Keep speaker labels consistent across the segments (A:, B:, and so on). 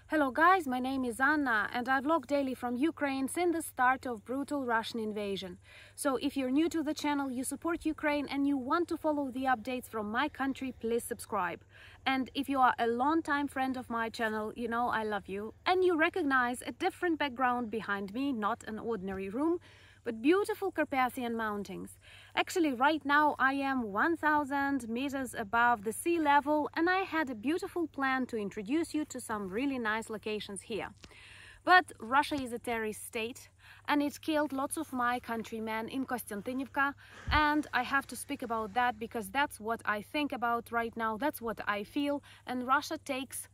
A: Hello guys, my name is Anna and I vlog daily from Ukraine since the start of brutal Russian invasion. So if you're new to the channel, you support Ukraine and you want to follow the updates from my country, please subscribe. And if you are a long-time friend of my channel, you know I love you and you recognize a different background behind me, not an ordinary room, but beautiful Carpathian mountains. Actually, right now I am 1,000 meters above the sea level and I had a beautiful plan to introduce you to some really nice locations here. But Russia is a terrorist state and it killed lots of my countrymen in Kostiantynivka, and I have to speak about that because that's what I think about right now, that's what I feel, and Russia takes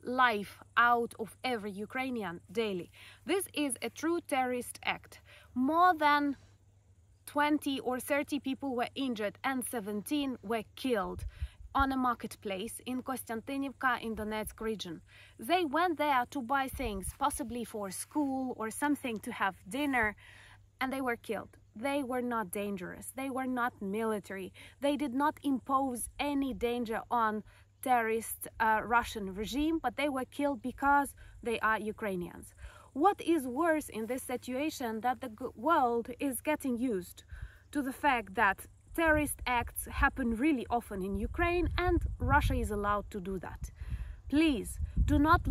A: life out of every Ukrainian daily. This is a true terrorist act. More than 20 or 30 people were injured and 17 were killed on a marketplace in Kostiantynivka in Donetsk region. They went there to buy things, possibly for school or something, to have dinner, and they were killed. They were not dangerous. They were not military. They did not impose any danger on terrorist Russian regime, but they were killed because they are Ukrainians. What is worse in this situation, that the world is getting used to the fact that terrorist acts happen really often in Ukraine and Russia is allowed to do that. Please do not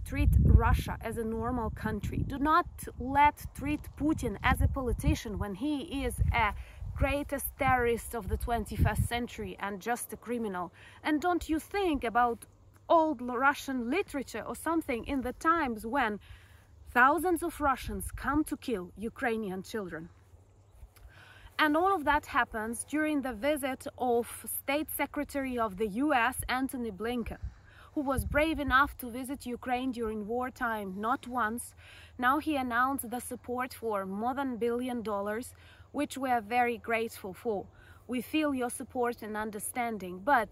A: treat Russia as a normal country. Do not treat Putin as a politician when he is a greatest terrorist of the 21st century and just a criminal. And don't you think about old Russian literature or something in the times when thousands of Russians come to kill Ukrainian children. And all of that happens during the visit of State Secretary of the US, Antony Blinken, who was brave enough to visit Ukraine during wartime not once. Now he announced the support for more than $1 billion, which we are very grateful for. We feel your support and understanding, but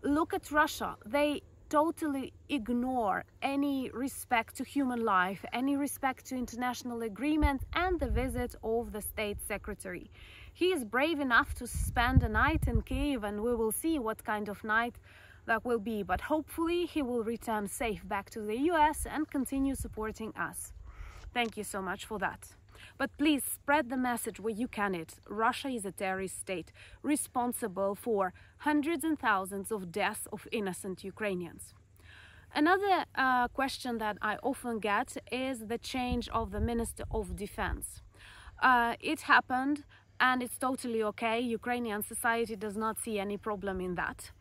A: look at Russia. They totally ignore any respect to human life, any respect to international agreements and the visit of the State Secretary. He is brave enough to spend a night in Kyiv, and we will see what kind of night that will be, but hopefully he will return safe back to the US and continue supporting us. Thank you so much for that. But please spread the message where you can. Russia is a terrorist state responsible for hundreds and thousands of deaths of innocent Ukrainians. Another question that I often get is the change of the Minister of Defense. It happened and it's totally okay. Ukrainian society does not see any problem in that.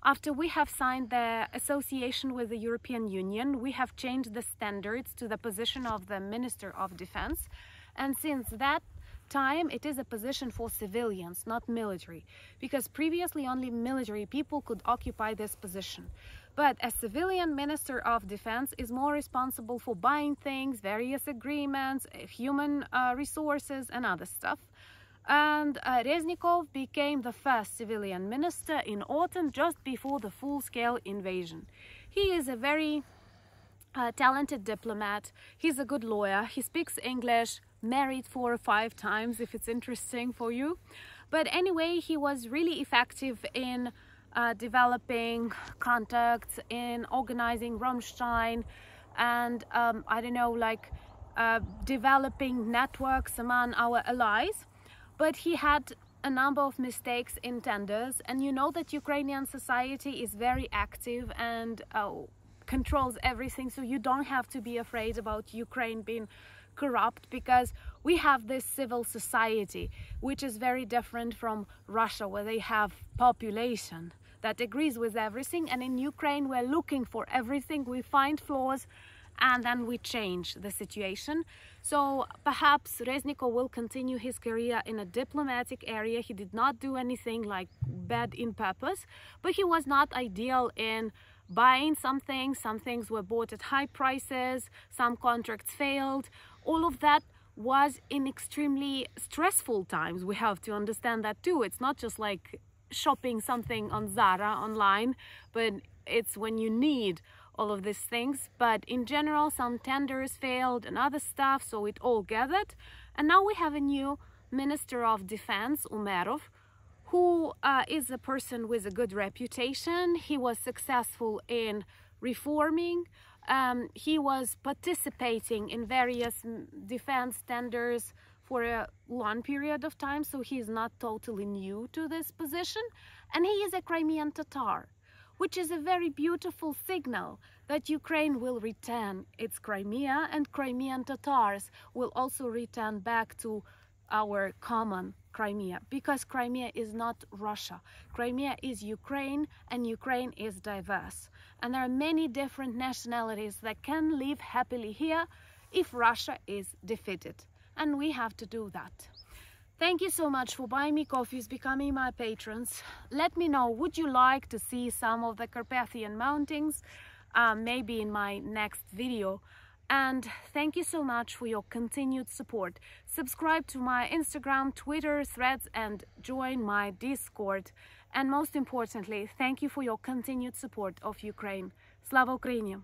A: After we have signed the association with the European Union, we have changed the standards to the position of the Minister of Defense. And since that time, it is a position for civilians, not military, because previously only military people could occupy this position. But a civilian Minister of Defense is more responsible for buying things, various agreements, human resources and other stuff. And Reznikov became the first civilian minister in autumn, just before the full-scale invasion. He is a very talented diplomat. He's a good lawyer. He speaks English, married 4 or 5 times if it's interesting for you. But anyway, he was really effective in developing contacts, in organizing Rammstein, and I don't know, like developing networks among our allies. But he had a number of mistakes in tenders, and you know that Ukrainian society is very active and controls everything, so you don't have to be afraid about Ukraine being corrupt, because we have this civil society which is very different from Russia, where they have population that agrees with everything, and in Ukraine we're looking for everything, we find flaws and then we change the situation. So perhaps Reznikov will continue his career in a diplomatic area. He did not do anything like bad in purpose, but he was not ideal in buying some things. Some things were bought at high prices, some contracts failed. All of that was in extremely stressful times. We have to understand that too. It's not just like shopping something on Zara online, but it's when you need all of these things. But in general, some tenders failed and other stuff, so it all gathered. And now we have a new Minister of Defense, Umerov, who is a person with a good reputation. He was successful in reforming He was participating in various defense tenders for a long period of time, so he is not totally new to this position. And he is a Crimean Tatar, which is a very beautiful signal that Ukraine will return its Crimea, and Crimean Tatars will also return back to our common Crimea, because Crimea is not Russia. Crimea is Ukraine, and Ukraine is diverse. And there are many different nationalities that can live happily here if Russia is defeated. And we have to do that. Thank you so much for buying me coffees, becoming my patrons. Let me know, would you like to see some of the Carpathian Mountains? Maybe in my next video. And thank you so much for your continued support. Subscribe to my Instagram, Twitter, Threads, and join my Discord. And most importantly, thank you for your continued support of Ukraine. Slava Ukraini!